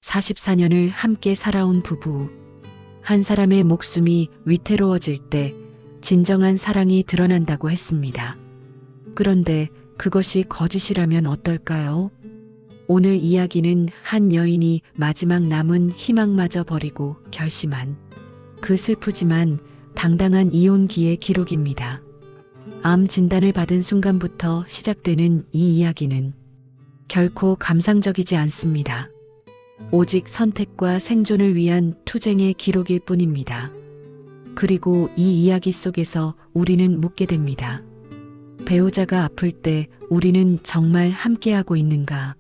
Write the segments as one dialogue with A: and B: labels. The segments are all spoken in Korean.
A: 44년을 함께 살아온 부부. 한 사람의 목숨이 위태로워질 때 진정한 사랑이 드러난다고 했습니다. 그런데 그것이 거짓이라면 어떨까요? 오늘 이야기는 한 여인이 마지막 남은 희망마저 버리고 결심한 그 슬프지만 당당한 이혼기의 기록입니다. 암 진단을 받은 순간부터 시작되는 이 이야기는 결코 감상적이지 않습니다. 오직 선택과 생존을 위한 투쟁의 기록일 뿐입니다. 그리고 이 이야기 속에서 우리는 묻게 됩니다. 배우자가 아플 때 우리는 정말 함께하고 있는가?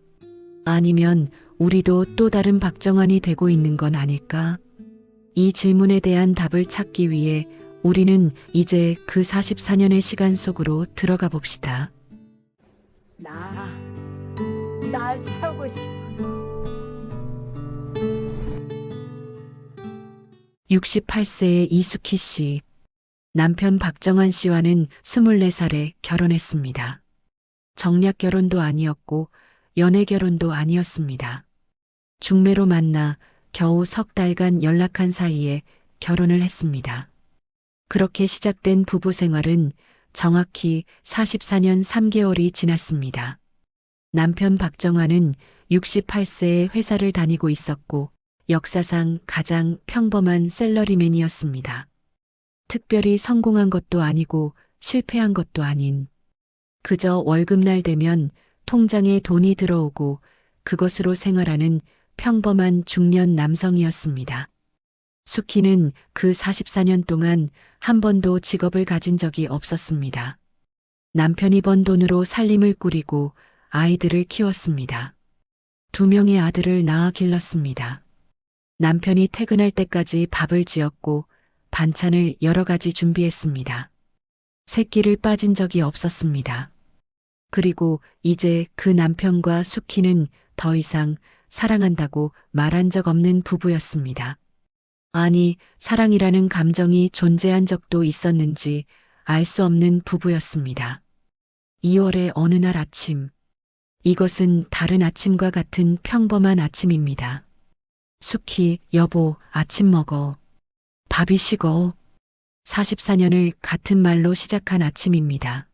A: 아니면 우리도 또 다른 박정환이 되고 있는 건 아닐까? 이 질문에 대한 답을 찾기 위해 우리는 이제 그 44년의 시간 속으로 들어가 봅시다.
B: 나 살고 싶어.
A: 68세의 이수키 씨. 남편 박정환 씨와는 24살에 결혼했습니다. 정략 결혼도 아니었고 연애 결혼도 아니었습니다. 중매로 만나 겨우 석 달간 연락한 사이에 결혼을 했습니다. 그렇게 시작된 부부 생활은 정확히 44년 3개월이 지났습니다. 남편 박정환은 68세에 회사를 다니고 있었고 역사상 가장 평범한 셀러리맨이었습니다. 특별히 성공한 것도 아니고 실패한 것도 아닌, 그저 월급날 되면 통장에 돈이 들어오고 그것으로 생활하는 평범한 중년 남성이었습니다. 수키는 그 44년 동안 한 번도 직업을 가진 적이 없었습니다. 남편이 번 돈으로 살림을 꾸리고 아이들을 키웠습니다. 2명의 아들을 낳아 길렀습니다. 남편이 퇴근할 때까지 밥을 지었고 반찬을 여러 가지 준비했습니다. 새끼를 빠진 적이 없었습니다. 그리고 이제 그 남편과 수키는 더 이상 사랑한다고 말한 적 없는 부부였습니다. 아니, 사랑이라는 감정이 존재한 적도 있었는지 알 수 없는 부부였습니다. 2월의 어느 날 아침. 이것은 다른 아침과 같은 평범한 아침입니다. 수키, 여보, 아침 먹어. 밥이 식어. 44년을 같은 말로 시작한 아침입니다.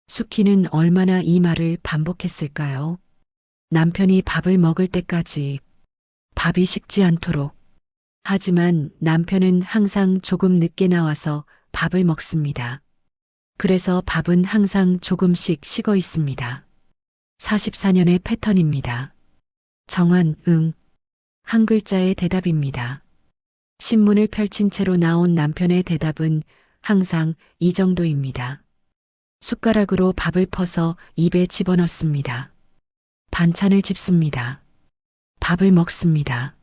A: 수키는 얼마나 이 말을 반복했을까요? 남편이 밥을 먹을 때까지, 밥이 식지 않도록. 하지만 남편은 항상 조금 늦게 나와서 밥을 먹습니다. 그래서 밥은 항상 조금씩 식어 있습니다. 44년의 패턴입니다. 정한, 응. 한 글자의 대답입니다. 신문을 펼친 채로 나온 남편의 대답은 항상 이 정도입니다. 숟가락으로 밥을 퍼서 입에 집어넣습니다. 반찬을 집습니다. 밥을 먹습니다.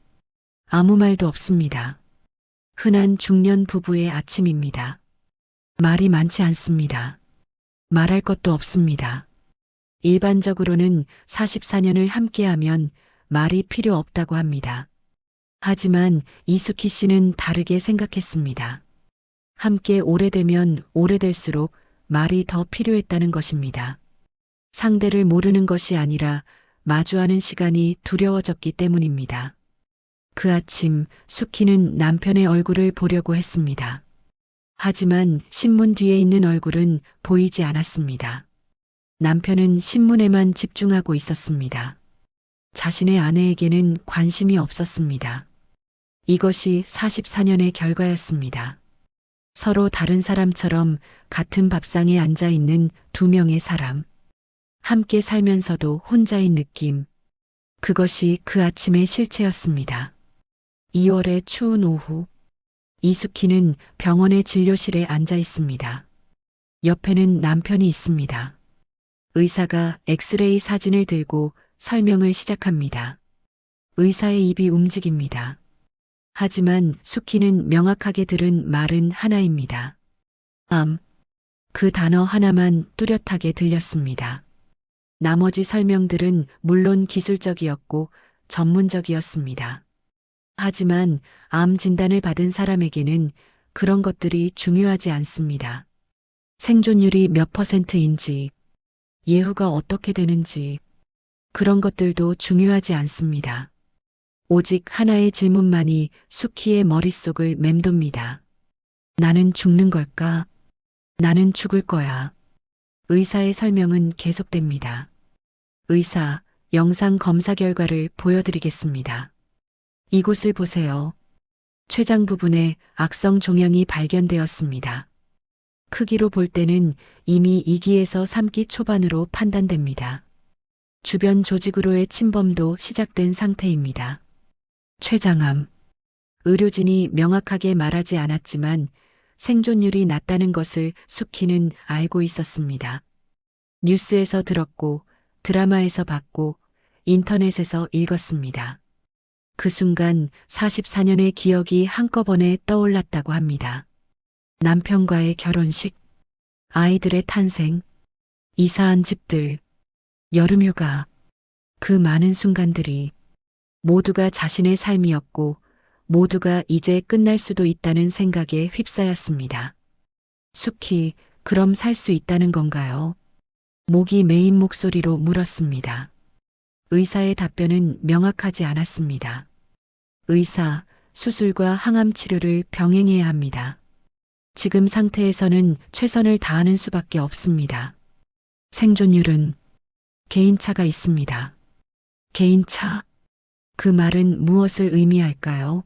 A: 아무 말도 없습니다. 흔한 중년 부부의 아침입니다. 말이 많지 않습니다. 말할 것도 없습니다. 일반적으로는 44년을 함께하면 말이 필요 없다고 합니다. 하지만 이수키 씨는 다르게 생각했습니다. 함께 오래되면 오래될수록 말이 더 필요했다는 것입니다. 상대를 모르는 것이 아니라 마주하는 시간이 두려워졌기 때문입니다. 그 아침 수키는 남편의 얼굴을 보려고 했습니다. 하지만 신문 뒤에 있는 얼굴은 보이지 않았습니다. 남편은 신문에만 집중하고 있었습니다. 자신의 아내에게는 관심이 없었습니다. 이것이 44년의 결과였습니다. 서로 다른 사람처럼 같은 밥상에 앉아 있는 2명의 사람. 함께 살면서도 혼자인 느낌. 그것이 그 아침의 실체였습니다. 2월의 추운 오후. 이수키는 병원의 진료실에 앉아 있습니다. 옆에는 남편이 있습니다. 의사가 엑스레이 사진을 들고 설명을 시작합니다. 의사의 입이 움직입니다. 하지만 수키는 명확하게 들은 말은 하나입니다. 암. 그 단어 하나만 뚜렷하게 들렸습니다. 나머지 설명들은 물론 기술적이었고 전문적이었습니다. 하지만 암 진단을 받은 사람에게는 그런 것들이 중요하지 않습니다. 생존율이 몇 %인지, 예후가 어떻게 되는지, 그런 것들도 중요하지 않습니다. 오직 하나의 질문만이 수키의 머릿속을 맴돕니다. 나는 죽는 걸까? 나는 죽을 거야. 의사의 설명은 계속됩니다. 의사, 영상 검사 결과를 보여드리겠습니다. 이곳을 보세요. 췌장 부분에 악성 종양이 발견되었습니다. 크기로 볼 때는 이미 2기에서 3기 초반으로 판단됩니다. 주변 조직으로의 침범도 시작된 상태입니다. 췌장암. 의료진이 명확하게 말하지 않았지만 생존율이 낮다는 것을 수키는 알고 있었습니다. 뉴스에서 들었고 드라마에서 봤고 인터넷에서 읽었습니다. 그 순간 44년의 기억이 한꺼번에 떠올랐다고 합니다. 남편과의 결혼식, 아이들의 탄생, 이사한 집들, 여름휴가, 그 많은 순간들이 모두가 자신의 삶이었고 모두가 이제 끝날 수도 있다는 생각에 휩싸였습니다. 수키, 그럼 살 수 있다는 건가요? 목이 메인 목소리로 물었습니다. 의사의 답변은 명확하지 않았습니다. 의사, 수술과 항암 치료를 병행해야 합니다. 지금 상태에서는 최선을 다하는 수밖에 없습니다. 생존율은 개인차가 있습니다. 개인차? 그 말은 무엇을 의미할까요?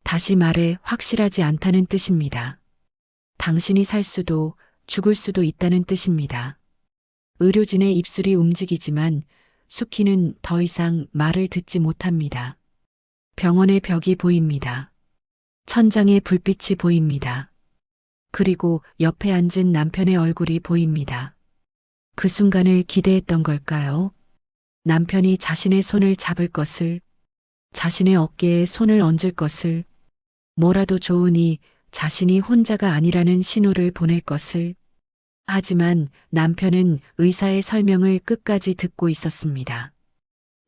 A: 다시 말해 확실하지 않다는 뜻입니다. 당신이 살 수도 죽을 수도 있다는 뜻입니다. 의료진의 입술이 움직이지만 수키는 더 이상 말을 듣지 못합니다. 병원의 벽이 보입니다. 천장에 불빛이 보입니다. 그리고 옆에 앉은 남편의 얼굴이 보입니다. 그 순간을 기대했던 걸까요? 남편이 자신의 손을 잡을 것을, 자신의 어깨에 손을 얹을 것을, 뭐라도 좋으니 자신이 혼자가 아니라는 신호를 보낼 것을. 하지만 남편은 의사의 설명을 끝까지 듣고 있었습니다.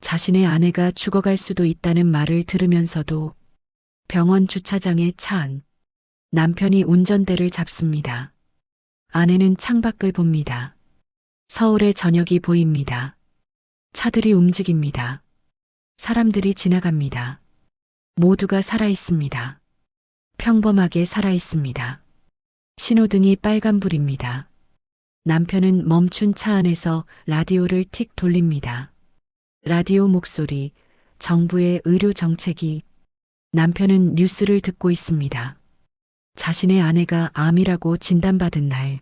A: 자신의 아내가 죽어갈 수도 있다는 말을 들으면서도 병원 주차장에 차 안. 남편이 운전대를 잡습니다. 아내는 창밖을 봅니다. 서울의 저녁이 보입니다. 차들이 움직입니다. 사람들이 지나갑니다. 모두가 살아 있습니다. 평범하게 살아 있습니다. 신호등이 빨간불입니다. 남편은 멈춘 차 안에서 라디오를 틱 돌립니다. 라디오 목소리, 정부의 의료 정책이. 남편은 뉴스를 듣고 있습니다. 자신의 아내가 암이라고 진단받은 날,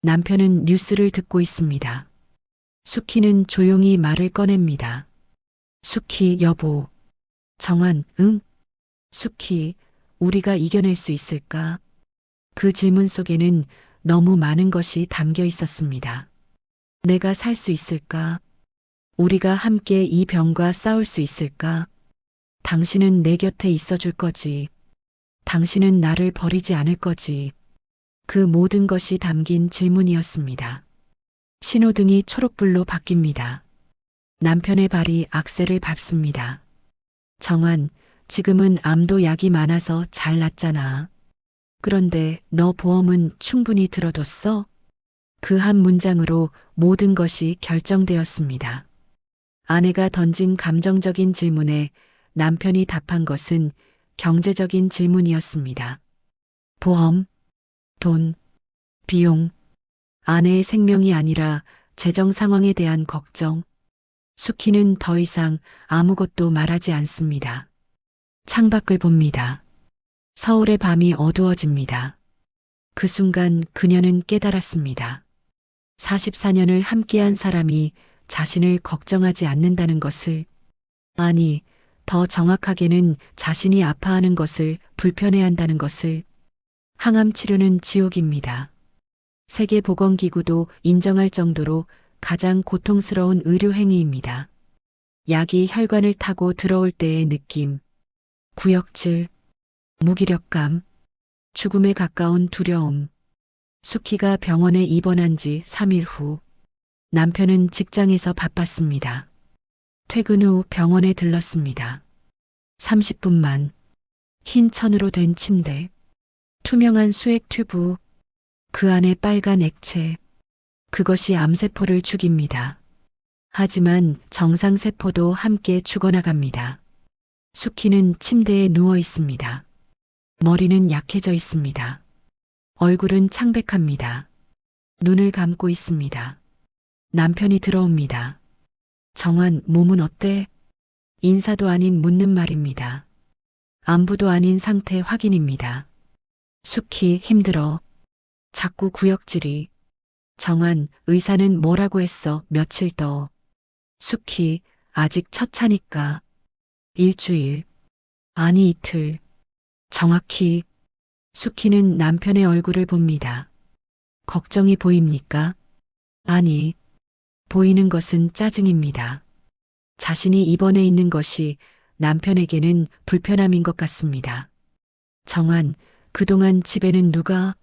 A: 남편은 뉴스를 듣고 있습니다. 수키는 조용히 말을 꺼냅니다. 수키, 여보. 정한, 응? 수키, 우리가 이겨낼 수 있을까? 그 질문 속에는 너무 많은 것이 담겨 있었습니다. 내가 살 수 있을까? 우리가 함께 이 병과 싸울 수 있을까? 당신은 내 곁에 있어 줄 거지. 당신은 나를 버리지 않을 거지. 그 모든 것이 담긴 질문이었습니다. 신호등이 초록불로 바뀝니다. 남편의 발이 악셀을 밟습니다. 정한, 지금은 암도 약이 많아서 잘 낫잖아. 그런데 너 보험은 충분히 들어뒀어? 그 한 문장으로 모든 것이 결정되었습니다. 아내가 던진 감정적인 질문에 남편이 답한 것은 경제적인 질문이었습니다. 보험, 돈, 비용, 아내의 생명이 아니라 재정 상황에 대한 걱정. 수키는 더 이상 아무것도 말하지 않습니다. 창밖을 봅니다. 서울의 밤이 어두워집니다. 그 순간 그녀는 깨달았습니다. 44년을 함께한 사람이 자신을 걱정하지 않는다는 것을, 아니, 더 정확하게는 자신이 아파하는 것을 불편해한다는 것을. 항암 치료는 지옥입니다. 세계보건기구도 인정할 정도로 가장 고통스러운 의료 행위입니다. 약이 혈관을 타고 들어올 때의 느낌, 구역질, 무기력감, 죽음에 가까운 두려움. 수키가 병원에 입원한 지 3일 후, 남편은 직장에서 바빴습니다. 퇴근 후 병원에 들렀습니다. 30분만. 흰 천으로 된 침대, 투명한 수액 튜브, 그 안에 빨간 액체. 그것이 암세포를 죽입니다. 하지만 정상세포도 함께 죽어나갑니다. 수키는 침대에 누워 있습니다. 머리는 약해져 있습니다. 얼굴은 창백합니다. 눈을 감고 있습니다. 남편이 들어옵니다. 정환, 몸은 어때? 인사도 아닌 묻는 말입니다. 안부도 아닌 상태 확인입니다. 수키, 힘들어. 자꾸 구역질이. 정환, 의사는 뭐라고 했어? 며칠 더. 수키, 아직 첫 차니까. 일주일. 아니, 이틀. 정확히. 수키는 남편의 얼굴을 봅니다. 걱정이 보입니까? 아니, 보이는 것은 짜증입니다. 자신이 입원해 있는 것이 남편에게는 불편함인 것 같습니다. 정환, 그동안 집에는 누가?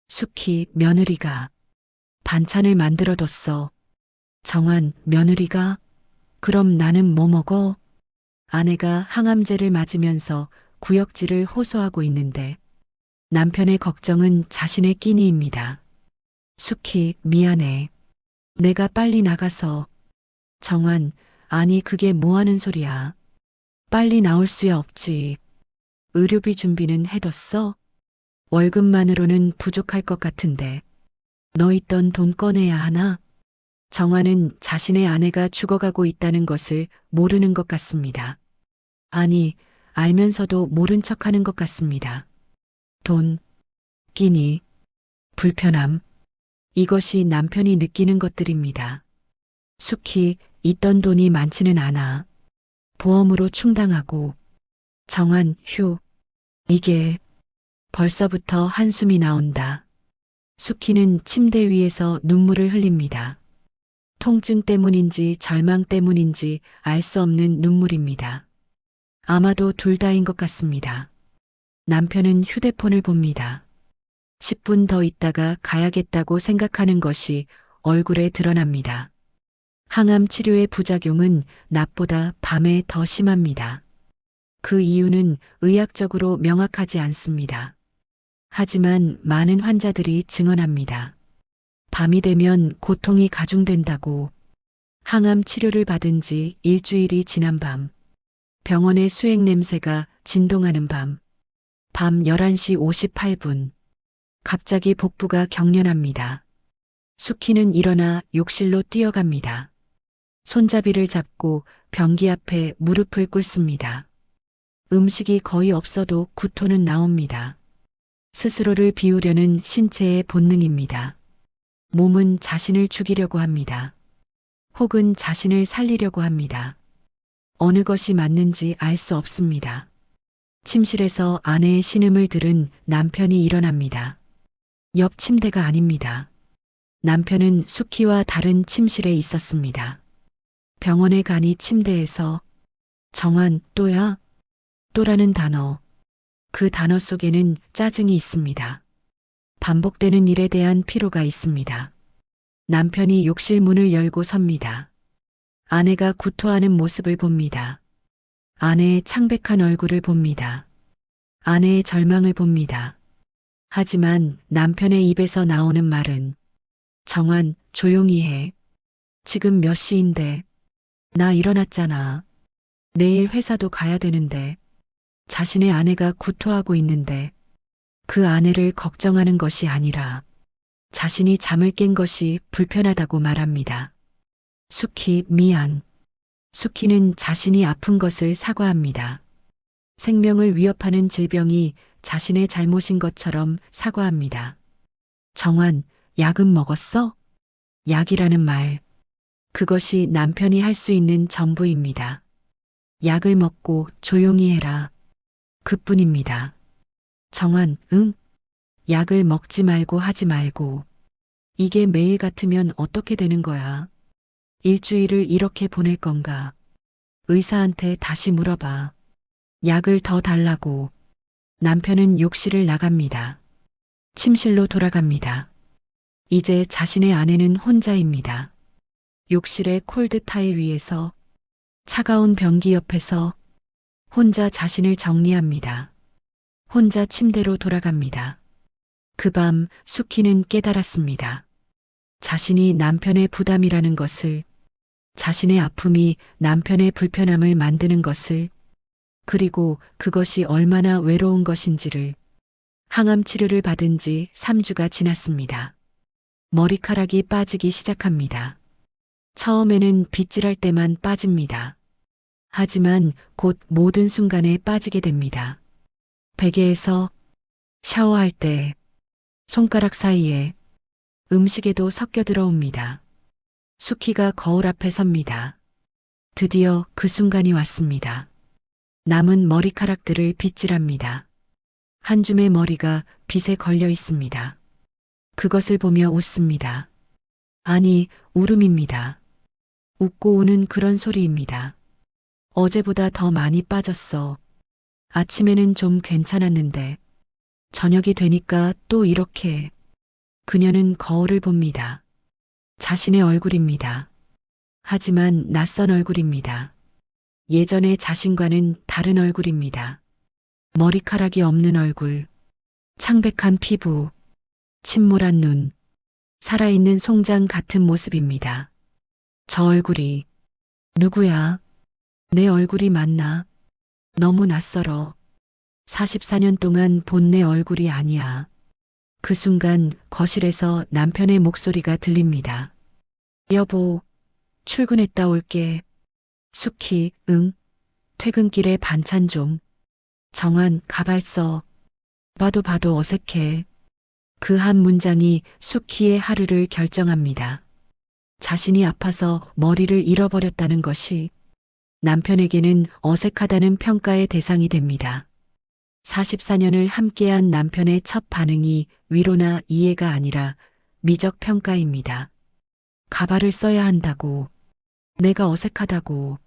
A: 수키, 며느리가. 반찬을 만들어뒀어. 정환, 며느리가? 그럼 나는 뭐 먹어? 아내가 항암제를 맞으면서 구역질을 호소하고 있는데 남편의 걱정은 자신의 끼니입니다. 수키, 미안해. 내가 빨리 나가서. 정환, 아니 그게 뭐하는 소리야. 빨리 나올 수야 없지. 의료비 준비는 해뒀어? 월급만으로는 부족할 것 같은데. 너 있던 돈 꺼내야 하나? 정환은 자신의 아내가 죽어가고 있다는 것을 모르는 것 같습니다. 아니, 알면서도 모른 척하는 것 같습니다. 돈, 끼니, 불편함. 이것이 남편이 느끼는 것들입니다. 수키, 있던 돈이 많지는 않아. 보험으로 충당하고. 정환, 휴. 이게 벌써부터 한숨이 나온다. 수키는 침대 위에서 눈물을 흘립니다. 통증 때문인지 절망 때문인지 알 수 없는 눈물입니다. 아마도 둘 다인 것 같습니다. 남편은 휴대폰을 봅니다. 10분 더 있다가 가야겠다고 생각하는 것이 얼굴에 드러납니다. 항암 치료의 부작용은 낮보다 밤에 더 심합니다. 그 이유는 의학적으로 명확하지 않습니다. 하지만 많은 환자들이 증언합니다. 밤이 되면 고통이 가중된다고. 항암 치료를 받은 지 일주일이 지난 밤. 병원의 수액 냄새가 진동하는 밤. 밤 11시 58분. 갑자기 복부가 경련합니다. 수키는 일어나 욕실로 뛰어갑니다. 손잡이를 잡고 변기 앞에 무릎을 꿇습니다. 음식이 거의 없어도 구토는 나옵니다. 스스로를 비우려는 신체의 본능입니다. 몸은 자신을 죽이려고 합니다. 혹은 자신을 살리려고 합니다. 어느 것이 맞는지 알 수 없습니다. 침실에서 아내의 신음을 들은 남편이 일어납니다. 옆 침대가 아닙니다. 남편은 수키와 다른 침실에 있었습니다. 병원에 가니 침대에서 정환, 또야? 또라는 단어. 그 단어 속에는 짜증이 있습니다. 반복되는 일에 대한 피로가 있습니다. 남편이 욕실 문을 열고 섭니다. 아내가 구토하는 모습을 봅니다. 아내의 창백한 얼굴을 봅니다. 아내의 절망을 봅니다. 하지만 남편의 입에서 나오는 말은 정환, 조용히 해. 지금 몇 시인데. 나 일어났잖아. 내일 회사도 가야 되는데. 자신의 아내가 구토하고 있는데 그 아내를 걱정하는 것이 아니라 자신이 잠을 깬 것이 불편하다고 말합니다. 수키, 미안. 수키는 자신이 아픈 것을 사과합니다. 생명을 위협하는 질병이 자신의 잘못인 것처럼 사과합니다. 정환, 약은 먹었어? 약이라는 말. 그것이 남편이 할 수 있는 전부입니다. 약을 먹고 조용히 해라. 그뿐입니다. 정환, 응? 약을 먹지 말고 하지 말고. 이게 매일 같으면 어떻게 되는 거야? 일주일을 이렇게 보낼 건가? 의사한테 다시 물어봐. 약을 더 달라고. 남편은 욕실을 나갑니다. 침실로 돌아갑니다. 이제 자신의 아내는 혼자입니다. 욕실의 콜드 타일 위에서 차가운 변기 옆에서 혼자 자신을 정리합니다. 혼자 침대로 돌아갑니다. 그 밤 수키는 깨달았습니다. 자신이 남편의 부담이라는 것을, 자신의 아픔이 남편의 불편함을 만드는 것을, 그리고 그것이 얼마나 외로운 것인지를. 항암 치료를 받은 지 3주가 지났습니다. 머리카락이 빠지기 시작합니다. 처음에는 빗질할 때만 빠집니다. 하지만 곧 모든 순간에 빠지게 됩니다. 베개에서, 샤워할 때, 손가락 사이에, 음식에도 섞여 들어옵니다. 수키가 거울 앞에 섭니다. 드디어 그 순간이 왔습니다. 남은 머리카락들을 빗질합니다. 한 줌의 머리가 빗에 걸려 있습니다. 그것을 보며 웃습니다. 아니, 울음입니다. 웃고 우는 그런 소리입니다. 어제보다 더 많이 빠졌어. 아침에는 좀 괜찮았는데, 저녁이 되니까 또 이렇게. 그녀는 거울을 봅니다. 자신의 얼굴입니다. 하지만 낯선 얼굴입니다. 예전의 자신과는 다른 얼굴입니다. 머리카락이 없는 얼굴, 창백한 피부, 침몰한 눈, 살아있는 송장 같은 모습입니다. 저 얼굴이 누구야? 내 얼굴이 맞나? 너무 낯설어. 44년 동안 본 내 얼굴이 아니야. 그 순간 거실에서 남편의 목소리가 들립니다. 여보, 출근했다 올게. 수키, 응. 퇴근길에 반찬 좀. 정한, 가발 써. 봐도 어색해. 그 한 문장이 수키의 하루를 결정합니다. 자신이 아파서 머리를 잃어버렸다는 것이 남편에게는 어색하다는 평가의 대상이 됩니다. 44년을 함께한 남편의 첫 반응이 위로나 이해가 아니라 미적 평가입니다. 가발을 써야 한다고, 내가 어색하다고,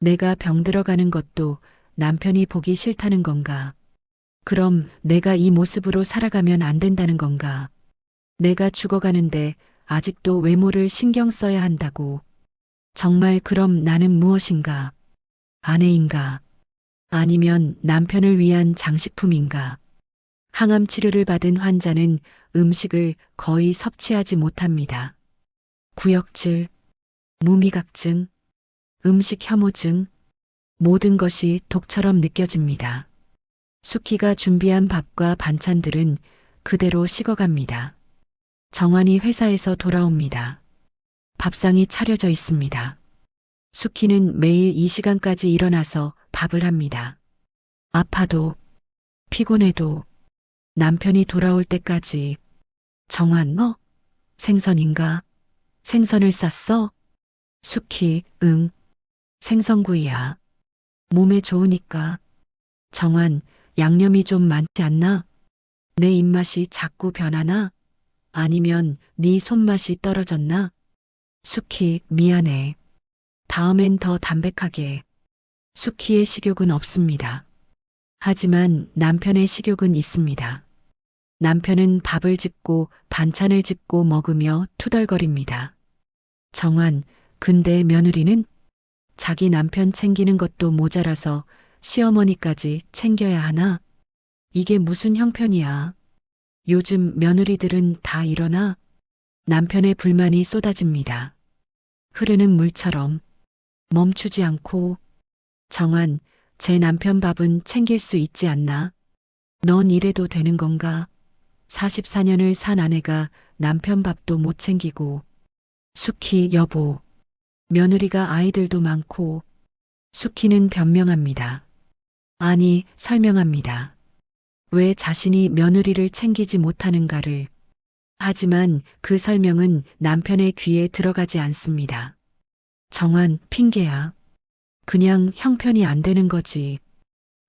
A: 내가 병들어가는 것도 남편이 보기 싫다는 건가? 그럼 내가 이 모습으로 살아가면 안 된다는 건가? 내가 죽어가는데 아직도 외모를 신경 써야 한다고. 정말 그럼 나는 무엇인가? 아내인가? 아니면 남편을 위한 장식품인가? 항암 치료를 받은 환자는 음식을 거의 섭취하지 못합니다. 구역질, 무미각증, 음식 혐오증, 모든 것이 독처럼 느껴집니다. 수키가 준비한 밥과 반찬들은 그대로 식어갑니다. 정환이 회사에서 돌아옵니다. 밥상이 차려져 있습니다. 수키는 매일 이 시간까지 일어나서 밥을 합니다. 아파도, 피곤해도, 남편이 돌아올 때까지. 정환, 너? 생선인가? 생선을 쌌어? 수키, 응. 생선구이야. 몸에 좋으니까. 정환, 양념이 좀 많지 않나? 내 입맛이 자꾸 변하나? 아니면 네 손맛이 떨어졌나? 수키, 미안해. 다음엔 더 담백하게. 수키의 식욕은 없습니다. 하지만 남편의 식욕은 있습니다. 남편은 밥을 집고 반찬을 집고 먹으며 투덜거립니다. 정환, 근데 며느리는? 자기 남편 챙기는 것도 모자라서 시어머니까지 챙겨야 하나? 이게 무슨 형편이야? 요즘 며느리들은 다 이러나? 남편의 불만이 쏟아집니다. 흐르는 물처럼 멈추지 않고. 정환, 제 남편 밥은 챙길 수 있지 않나? 넌 이래도 되는 건가? 44년을 산 아내가 남편 밥도 못 챙기고. 수키, 여보. 며느리가 아이들도 많고. 수키는 변명합니다. 아니, 설명합니다. 왜 자신이 며느리를 챙기지 못하는가를. 하지만 그 설명은 남편의 귀에 들어가지 않습니다. 정환, 핑계야. 그냥 형편이 안 되는 거지.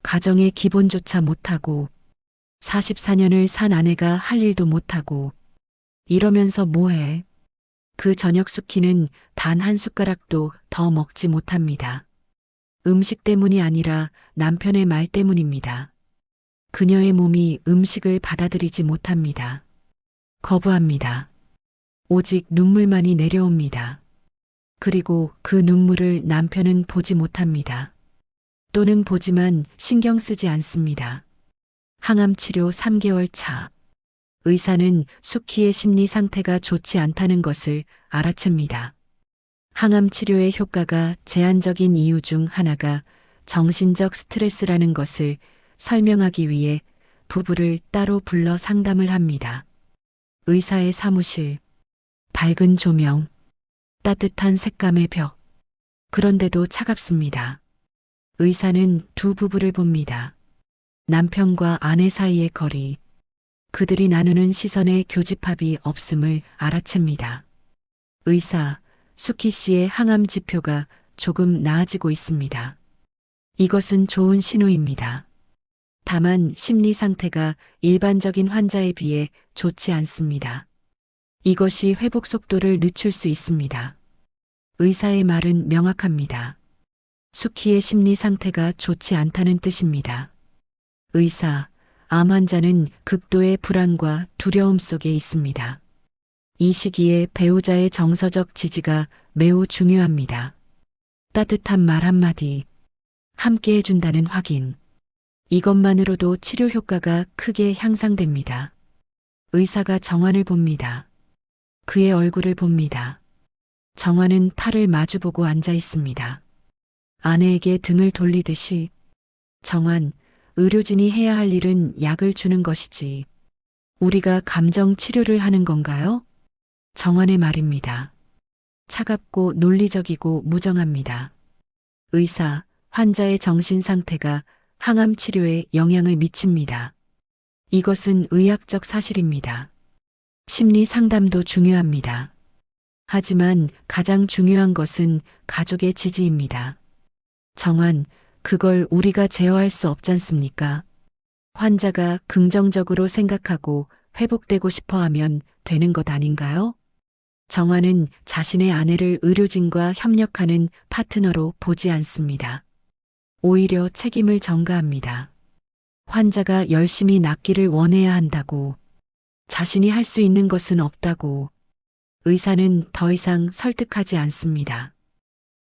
A: 가정의 기본조차 못하고 44년을 산 아내가 할 일도 못하고 이러면서 뭐해? 그 저녁 수키는 단 한 숟가락도 더 먹지 못합니다. 음식 때문이 아니라 남편의 말 때문입니다. 그녀의 몸이 음식을 받아들이지 못합니다. 거부합니다. 오직 눈물만이 내려옵니다. 그리고 그 눈물을 남편은 보지 못합니다. 또는 보지만 신경 쓰지 않습니다. 항암 치료 3개월 차. 의사는 수키의 심리 상태가 좋지 않다는 것을 알아챕니다. 항암 치료의 효과가 제한적인 이유 중 하나가 정신적 스트레스라는 것을 설명하기 위해 부부를 따로 불러 상담을 합니다. 의사의 사무실, 밝은 조명, 따뜻한 색감의 벽. 그런데도 차갑습니다. 의사는 두 부부를 봅니다. 남편과 아내 사이의 거리, 그들이 나누는 시선의 교집합이 없음을 알아챕니다. 의사, 수키 씨의 항암 지표가 조금 나아지고 있습니다. 이것은 좋은 신호입니다. 다만 심리 상태가 일반적인 환자에 비해 좋지 않습니다. 이것이 회복 속도를 늦출 수 있습니다. 의사의 말은 명확합니다. 수키의 심리 상태가 좋지 않다는 뜻입니다. 의사, 암 환자는 극도의 불안과 두려움 속에 있습니다. 이 시기에 배우자의 정서적 지지가 매우 중요합니다. 따뜻한 말 한마디, 함께 해준다는 확인. 이것만으로도 치료 효과가 크게 향상됩니다. 의사가 정환을 봅니다. 그의 얼굴을 봅니다. 정환은 팔을 마주보고 앉아 있습니다. 아내에게 등을 돌리듯이, 정환, 의료진이 해야 할 일은 약을 주는 것이지. 우리가 감정 치료를 하는 건가요? 정환의 말입니다. 차갑고 논리적이고 무정합니다. 의사, 환자의 정신 상태가 항암 치료에 영향을 미칩니다. 이것은 의학적 사실입니다. 심리 상담도 중요합니다. 하지만 가장 중요한 것은 가족의 지지입니다. 정환, 그걸 우리가 제어할 수 없잖습니까? 환자가 긍정적으로 생각하고 회복되고 싶어 하면 되는 것 아닌가요? 정환은 자신의 아내를 의료진과 협력하는 파트너로 보지 않습니다. 오히려 책임을 전가합니다. 환자가 열심히 낫기를 원해야 한다고, 자신이 할 수 있는 것은 없다고. 의사는 더 이상 설득하지 않습니다.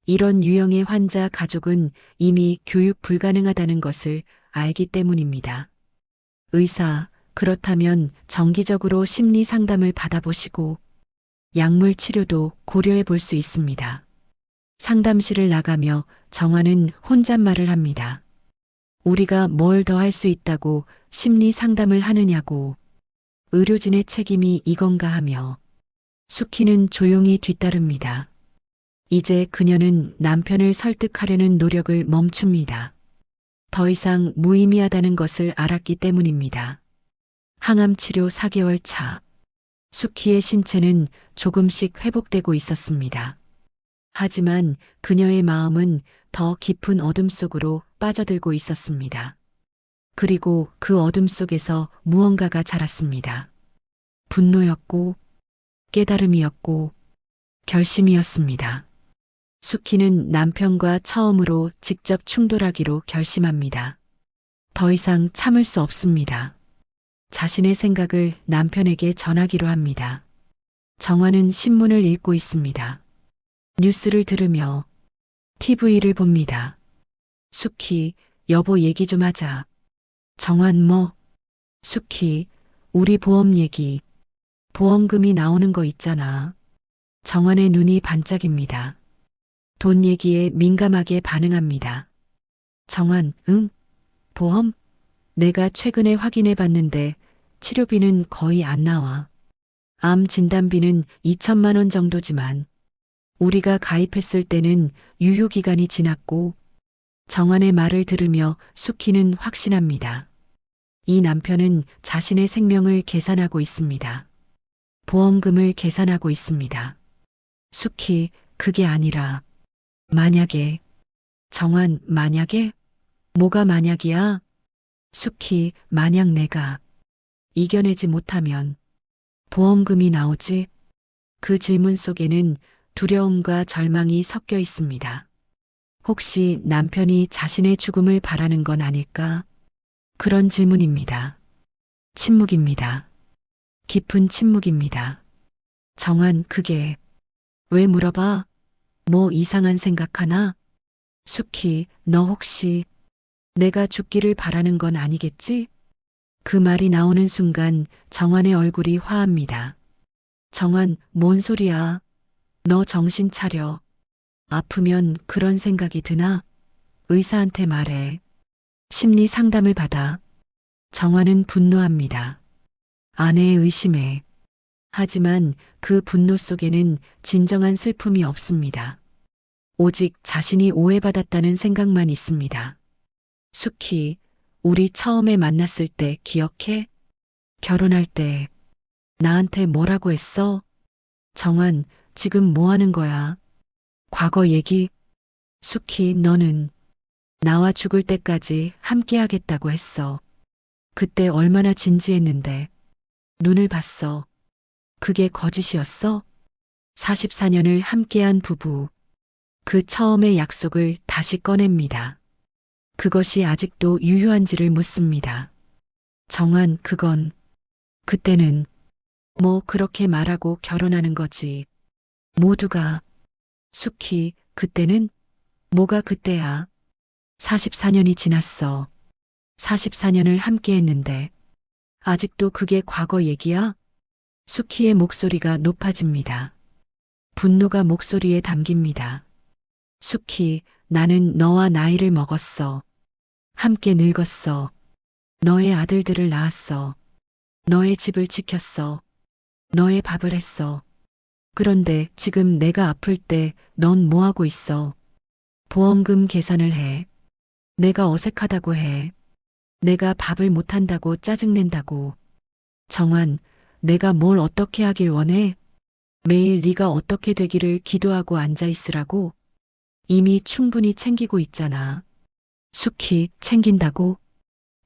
A: 이런 유형의 환자 가족은 이미 교육 불가능하다는 것을 알기 때문입니다. 의사, 그렇다면 정기적으로 심리 상담을 받아보시고 약물 치료도 고려해 볼 수 있습니다. 상담실을 나가며 정환은 혼잣말을 합니다. 우리가 뭘 더 할 수 있다고 심리 상담을 하느냐고. 의료진의 책임이 이건가 하며. 수키는 조용히 뒤따릅니다. 이제 그녀는 남편을 설득하려는 노력을 멈춥니다. 더 이상 무의미하다는 것을 알았기 때문입니다. 항암 치료 4개월 차. 수키의 신체는 조금씩 회복되고 있었습니다. 하지만 그녀의 마음은 더 깊은 어둠 속으로 빠져들고 있었습니다. 그리고 그 어둠 속에서 무언가가 자랐습니다. 분노였고, 깨달음이었고, 결심이었습니다. 수키는 남편과 처음으로 직접 충돌하기로 결심합니다. 더 이상 참을 수 없습니다. 자신의 생각을 남편에게 전하기로 합니다. 정환은 신문을 읽고 있습니다. 뉴스를 들으며 TV를 봅니다. 수키, 여보 얘기 좀 하자. 정환 뭐? 수키, 우리 보험 얘기. 보험금이 나오는 거 있잖아. 정환의 눈이 반짝입니다. 돈 얘기에 민감하게 반응합니다. 정환, 응? 보험? 내가 최근에 확인해 봤는데 치료비는 거의 안 나와. 암 진단비는 2천만 원 정도지만 우리가 가입했을 때는 유효기간이 지났고. 정환의 말을 들으며 수키는 확신합니다. 이 남편은 자신의 생명을 계산하고 있습니다. 보험금을 계산하고 있습니다. 수키, 그게 아니라 만약에. 정환, 만약에? 뭐가 만약이야? 수키, 만약 내가 이겨내지 못하면 보험금이 나오지? 그 질문 속에는 두려움과 절망이 섞여 있습니다. 혹시 남편이 자신의 죽음을 바라는 건 아닐까? 그런 질문입니다. 침묵입니다. 깊은 침묵입니다. 정환, 그게 왜 물어봐? 뭐 이상한 생각하나? 수키, 너 혹시 내가 죽기를 바라는 건 아니겠지? 그 말이 나오는 순간 정환의 얼굴이 화합니다. 정환, 뭔 소리야? 너 정신 차려. 아프면 그런 생각이 드나? 의사한테 말해. 심리 상담을 받아. 정화는 분노합니다. 아내의 의심에. 하지만 그 분노 속에는 진정한 슬픔이 없습니다. 오직 자신이 오해받았다는 생각만 있습니다. 숙희, 우리 처음에 만났을 때 기억해? 결혼할 때 나한테 뭐라고 했어? 정환, 지금 뭐 하는 거야? 과거 얘기? 숙희, 너는 나와 죽을 때까지 함께 하겠다고 했어. 그때 얼마나 진지했는데. 눈을 봤어. 그게 거짓이었어? 44년을 함께한 부부. 그 처음의 약속을 다시 꺼냅니다. 그것이 아직도 유효한지를 묻습니다. 정환, 그때는 뭐 그렇게 말하고 결혼하는 거지. 모두가. 숙희, 그때는 뭐가 그때야? 44년이 지났어. 44년을 함께 했는데 아직도 그게 과거 얘기야? 숙희의 목소리가 높아집니다. 분노가 목소리에 담깁니다. 숙희, 나는 너와 나이를 먹었어. 함께 늙었어. 너의 아들들을 낳았어. 너의 집을 지켰어. 너의 밥을 했어. 그런데 지금 내가 아플 때 넌 뭐하고 있어? 보험금 계산을 해. 내가 어색하다고 해. 내가 밥을 못한다고 짜증낸다고. 정환, 내가 뭘 어떻게 하길 원해? 매일 네가 어떻게 되기를 기도하고 앉아 있으라고? 이미 충분히 챙기고 있잖아. 숙희, 챙긴다고?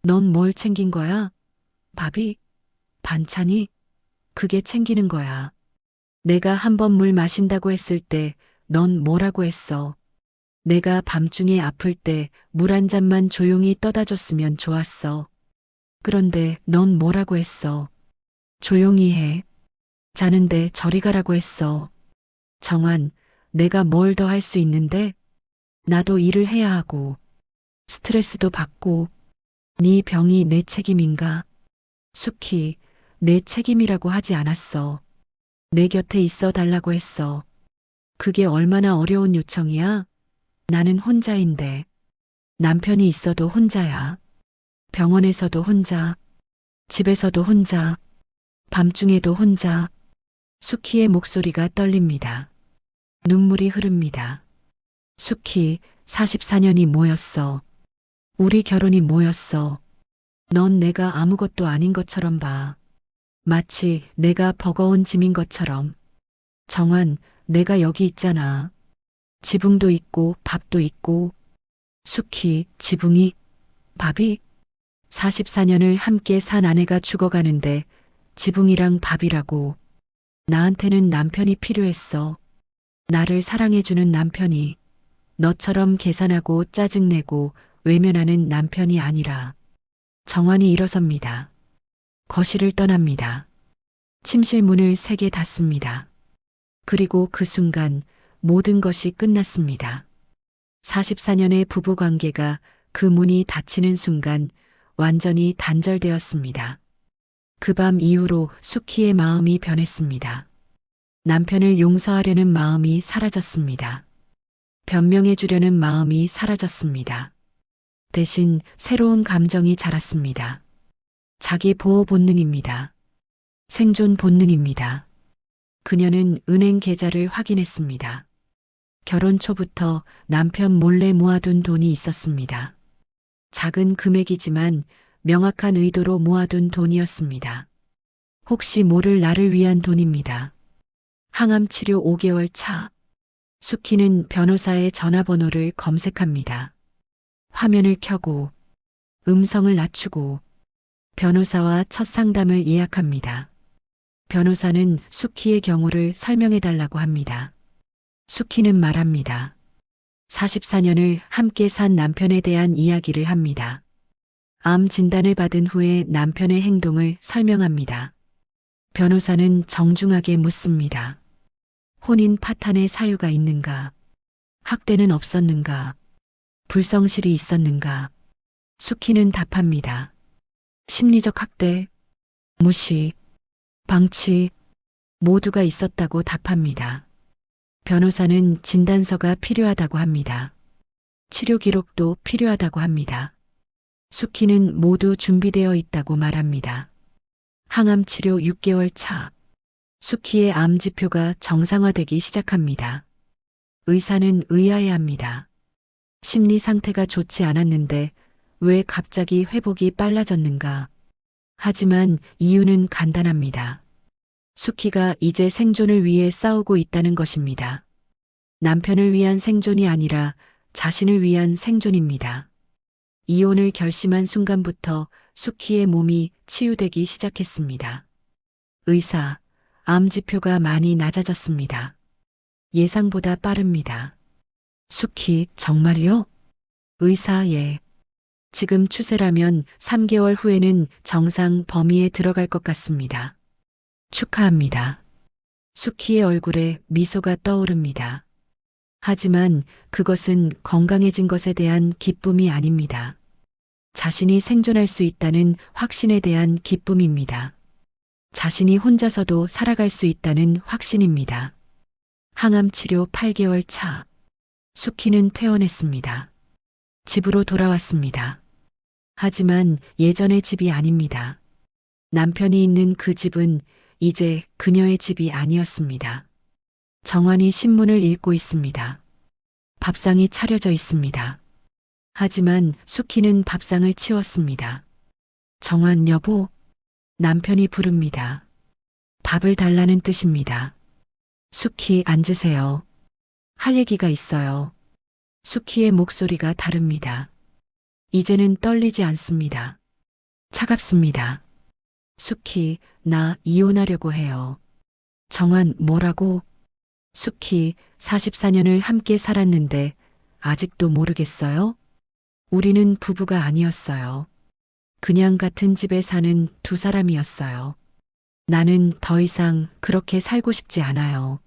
A: 넌 뭘 챙긴 거야? 밥이? 반찬이? 그게 챙기는 거야. 내가 한 번 물 마신다고 했을 때 넌 뭐라고 했어? 내가 밤중에 아플 때 물 한 잔만 조용히 떠다 줬으면 좋았어. 그런데 넌 뭐라고 했어? 조용히 해. 자는데 저리 가라고 했어. 정환, 내가 뭘 더 할 수 있는데? 나도 일을 해야 하고, 스트레스도 받고, 네 병이 내 책임인가? 숙희, 내 책임이라고 하지 않았어. 내 곁에 있어 달라고 했어. 그게 얼마나 어려운 요청이야? 나는 혼자인데. 남편이 있어도 혼자야. 병원에서도 혼자, 집에서도 혼자, 밤중에도 혼자. 숙희의 목소리가 떨립니다. 눈물이 흐릅니다. 숙희, 44년이 뭐였어? 우리 결혼이 뭐였어? 넌 내가 아무것도 아닌 것처럼 봐. 마치 내가 버거운 짐인 것처럼. 정환, 내가 여기 있잖아. 지붕도 있고 밥도 있고. 숙희, 지붕이? 밥이? 44년을 함께 산 아내가 죽어가는데 지붕이랑 밥이라고. 나한테는 남편이 필요했어. 나를 사랑해주는 남편이. 너처럼 계산하고 짜증내고 외면하는 남편이 아니라. 정환이 일어섭니다. 거실을 떠납니다. 침실 문을 3개 닫습니다. 그리고 그 순간 모든 것이 끝났습니다. 44년의 부부 관계가 그 문이 닫히는 순간 완전히 단절되었습니다. 그 밤 이후로 숙희의 마음이 변했습니다. 남편을 용서하려는 마음이 사라졌습니다. 변명해 주려는 마음이 사라졌습니다. 대신 새로운 감정이 자랐습니다. 자기 보호 본능입니다. 생존 본능입니다. 그녀는 은행 계좌를 확인했습니다. 결혼 초부터 남편 몰래 모아둔 돈이 있었습니다. 작은 금액이지만 명확한 의도로 모아둔 돈이었습니다. 혹시 모를 나를 위한 돈입니다. 항암 치료 5개월 차. 숙희는 변호사의 전화번호를 검색합니다. 화면을 켜고 음성을 낮추고 변호사와 첫 상담을 예약합니다. 변호사는 숙희의 경우를 설명해 달라고 합니다. 숙희는 말합니다. 44년을 함께 산 남편에 대한 이야기를 합니다. 암 진단을 받은 후에 남편의 행동을 설명합니다. 변호사는 정중하게 묻습니다. 혼인 파탄의 사유가 있는가? 학대는 없었는가? 불성실이 있었는가? 숙희는 답합니다. 심리적 학대, 무시, 방치, 모두가 있었다고 답합니다. 변호사는 진단서가 필요하다고 합니다. 치료 기록도 필요하다고 합니다. 수키는 모두 준비되어 있다고 말합니다. 항암 치료 6개월 차. 수키의 암 지표가 정상화되기 시작합니다. 의사는 의아해합니다. 심리 상태가 좋지 않았는데 왜 갑자기 회복이 빨라졌는가? 하지만 이유는 간단합니다. 수키가 이제 생존을 위해 싸우고 있다는 것입니다. 남편을 위한 생존이 아니라 자신을 위한 생존입니다. 이혼을 결심한 순간부터 수키의 몸이 치유되기 시작했습니다. 의사, 암 지표가 많이 낮아졌습니다. 예상보다 빠릅니다. 수키, 정말요? 의사, 예. 지금 추세라면 3개월 후에는 정상 범위에 들어갈 것 같습니다. 축하합니다. 수키의 얼굴에 미소가 떠오릅니다. 하지만 그것은 건강해진 것에 대한 기쁨이 아닙니다. 자신이 생존할 수 있다는 확신에 대한 기쁨입니다. 자신이 혼자서도 살아갈 수 있다는 확신입니다. 항암 치료 8개월 차. 수키는 퇴원했습니다. 집으로 돌아왔습니다. 하지만 예전의 집이 아닙니다. 남편이 있는 그 집은 이제 그녀의 집이 아니었습니다. 정환이 신문을 읽고 있습니다. 밥상이 차려져 있습니다. 하지만 수키는 밥상을 치웠습니다. 정환 여보, 남편이 부릅니다. 밥을 달라는 뜻입니다. 수키 앉으세요. 할 얘기가 있어요. 수키의 목소리가 다릅니다. 이제는 떨리지 않습니다. 차갑습니다. 수키, 나 이혼하려고 해요. 정환, 뭐라고? 수키, 44년을 함께 살았는데 아직도 모르겠어요? 우리는 부부가 아니었어요. 그냥 같은 집에 사는 두 사람이었어요. 나는 더 이상 그렇게 살고 싶지 않아요.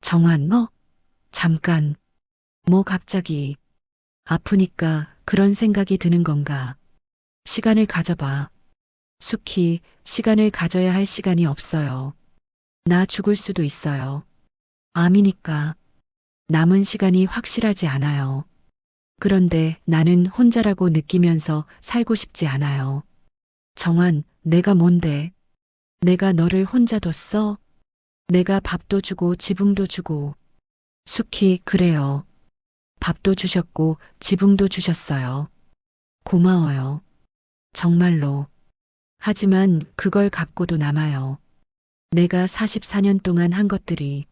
A: 정환, 너? 잠깐. 뭐 갑자기. 아프니까 그런 생각이 드는 건가? 시간을 가져봐. 수키, 시간을 가져야 할 시간이 없어요. 나 죽을 수도 있어요. 암이니까. 남은 시간이 확실하지 않아요. 그런데 나는 혼자라고 느끼면서 살고 싶지 않아요. 정환, 내가 뭔데? 내가 너를 혼자 뒀어? 내가 밥도 주고 지붕도 주고. 수키, 그래요. 밥도 주셨고 지붕도 주셨어요. 고마워요. 정말로. 하지만 그걸 갖고도 남아요. 내가 44년 동안 한 것들이.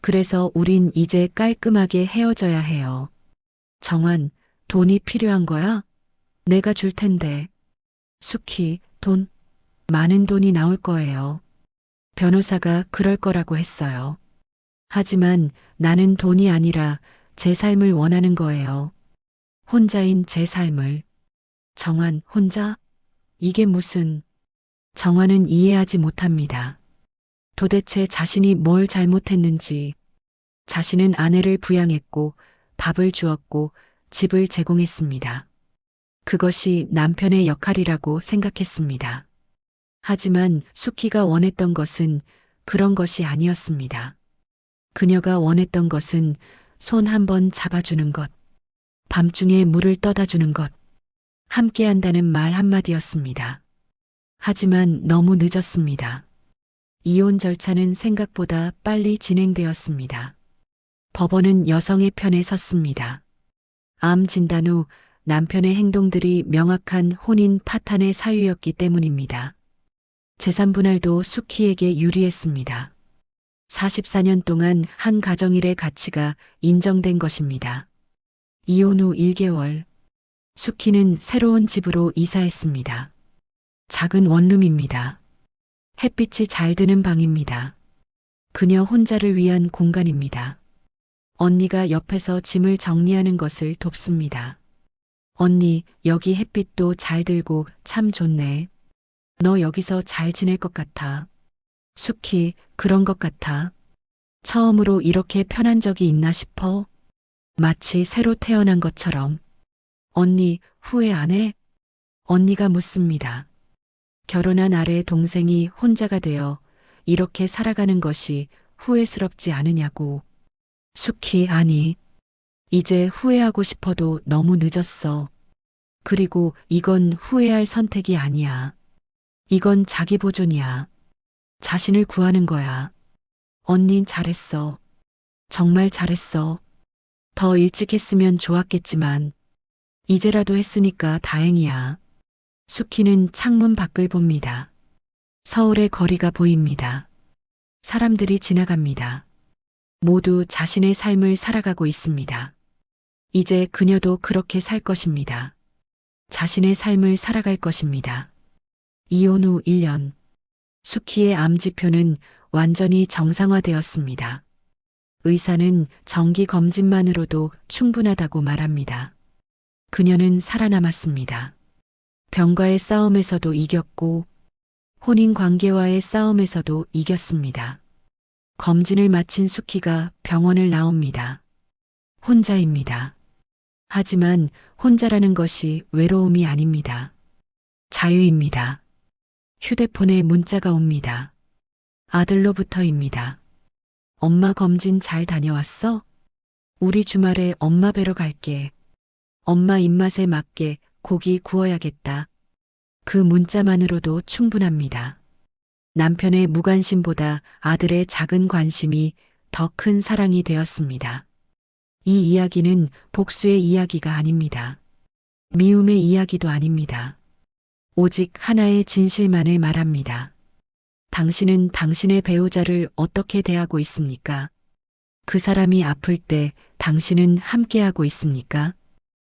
A: 그래서 우린 이제 깔끔하게 헤어져야 해요. 정환, 돈이 필요한 거야? 내가 줄 텐데. 수키, 돈? 많은 돈이 나올 거예요. 변호사가 그럴 거라고 했어요. 하지만 나는 돈이 아니라 제 삶을 원하는 거예요. 혼자인 제 삶을. 정환, 혼자? 이게 무슨... 정환은 이해하지 못합니다. 도대체 자신이 뭘 잘못했는지. 자신은 아내를 부양했고 밥을 주었고 집을 제공했습니다. 그것이 남편의 역할이라고 생각했습니다. 하지만 수키가 원했던 것은 그런 것이 아니었습니다. 그녀가 원했던 것은 손 한 번 잡아주는 것, 밤중에 물을 떠다 주는 것, 함께 한다는 말 한마디였습니다. 하지만 너무 늦었습니다. 이혼 절차는 생각보다 빨리 진행되었습니다. 법원은 여성의 편에 섰습니다. 암 진단 후 남편의 행동들이 명확한 혼인 파탄의 사유였기 때문입니다. 재산 분할도 수키에게 유리했습니다. 44년 동안 한 가정일의 가치가 인정된 것입니다. 이혼 후 1개월, 수키는 새로운 집으로 이사했습니다. 작은 원룸입니다. 햇빛이 잘 드는 방입니다. 그녀 혼자를 위한 공간입니다. 언니가 옆에서 짐을 정리하는 것을 돕습니다. 언니, 여기 햇빛도 잘 들고 참 좋네. 너 여기서 잘 지낼 것 같아. 수키, 그런 것 같아. 처음으로 이렇게 편한 적이 있나 싶어. 마치 새로 태어난 것처럼. 언니, 후회 안 해? 언니가 묻습니다. 결혼한 아래 동생이 혼자가 되어 이렇게 살아가는 것이 후회스럽지 않으냐고. 수키, 아니. 이제 후회하고 싶어도 너무 늦었어. 그리고 이건 후회할 선택이 아니야. 이건 자기 보존이야. 자신을 구하는 거야. 언닌 잘했어. 정말 잘했어. 더 일찍 했으면 좋았겠지만, 이제라도 했으니까 다행이야. 수키는 창문 밖을 봅니다. 서울의 거리가 보입니다. 사람들이 지나갑니다. 모두 자신의 삶을 살아가고 있습니다. 이제 그녀도 그렇게 살 것입니다. 자신의 삶을 살아갈 것입니다. 이혼 후 1년. 수키의 암지표는 완전히 정상화되었습니다. 의사는 정기 검진만으로도 충분하다고 말합니다. 그녀는 살아남았습니다. 병과의 싸움에서도 이겼고, 혼인 관계와의 싸움에서도 이겼습니다. 검진을 마친 수키가 병원을 나옵니다. 혼자입니다. 하지만 혼자라는 것이 외로움이 아닙니다. 자유입니다. 휴대폰에 문자가 옵니다. 아들로부터입니다. 엄마 검진 잘 다녀왔어? 우리 주말에 엄마 뵈러 갈게. 엄마 입맛에 맞게 고기 구워야겠다. 그 문자만으로도 충분합니다. 남편의 무관심보다 아들의 작은 관심이 더 큰 사랑이 되었습니다. 이 이야기는 복수의 이야기가 아닙니다. 미움의 이야기도 아닙니다. 오직 하나의 진실만을 말합니다. 당신은 당신의 배우자를 어떻게 대하고 있습니까? 그 사람이 아플 때 당신은 함께하고 있습니까?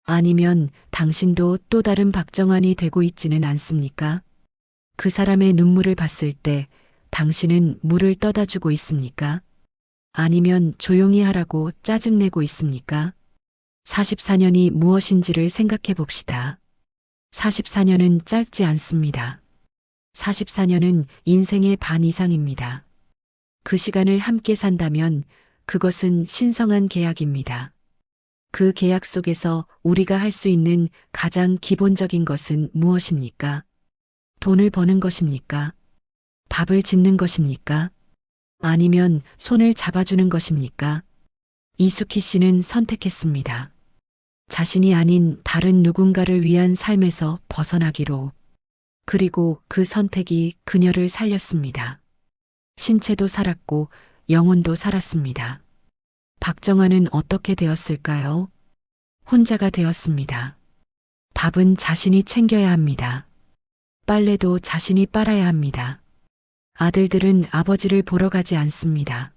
A: 아니면 당신도 또 다른 박정환이 되고 있지는 않습니까? 그 사람의 눈물을 봤을 때 당신은 물을 떠다 주고 있습니까? 아니면 조용히 하라고 짜증내고 있습니까? 44년이 무엇인지를 생각해 봅시다. 44년은 짧지 않습니다. 44년은 인생의 반 이상입니다. 그 시간을 함께 산다면 그것은 신성한 계약입니다. 그 계약 속에서 우리가 할 수 있는 가장 기본적인 것은 무엇입니까? 돈을 버는 것입니까? 밥을 짓는 것입니까? 아니면 손을 잡아주는 것입니까? 이수키 씨는 선택했습니다. 자신이 아닌 다른 누군가를 위한 삶에서 벗어나기로. 그리고 그 선택이 그녀를 살렸습니다. 신체도 살았고 영혼도 살았습니다. 박정환은 어떻게 되었을까요? 혼자가 되었습니다. 밥은 자신이 챙겨야 합니다. 빨래도 자신이 빨아야 합니다. 아들들은 아버지를 보러 가지 않습니다.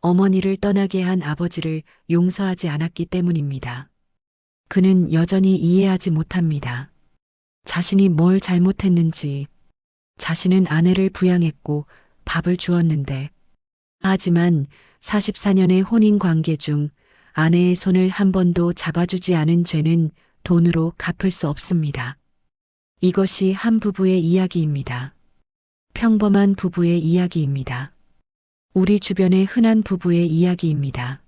A: 어머니를 떠나게 한 아버지를 용서하지 않았기 때문입니다. 그는 여전히 이해하지 못합니다. 자신이 뭘 잘못했는지. 자신은 아내를 부양했고 밥을 주었는데. 하지만 44년의 혼인 관계 중 아내의 손을 한 번도 잡아주지 않은 죄는 돈으로 갚을 수 없습니다. 이것이 한 부부의 이야기입니다. 평범한 부부의 이야기입니다. 우리 주변의 흔한 부부의 이야기입니다.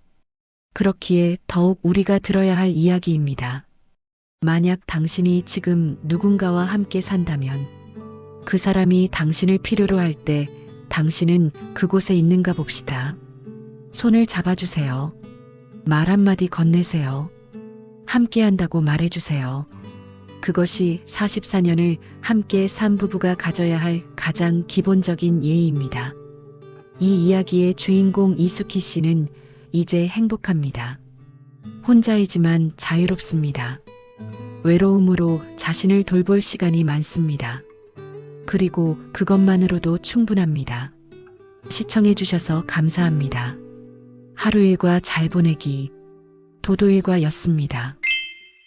A: 그렇기에 더욱 우리가 들어야 할 이야기입니다. 만약 당신이 지금 누군가와 함께 산다면 그 사람이 당신을 필요로 할 때 당신은 그곳에 있는가 봅시다. 손을 잡아주세요. 말 한마디 건네세요. 함께 한다고 말해주세요. 그것이 44년을 함께 산 부부가 가져야 할 가장 기본적인 예의입니다. 이 이야기의 주인공 이수키 씨는 이제 행복합니다. 혼자이지만 자유롭습니다. 외로움으로 자신을 돌볼 시간이 많습니다. 그리고 그것만으로도 충분합니다. 시청해주셔서 감사합니다. 하루 일과 잘 보내기 도도일과였습니다.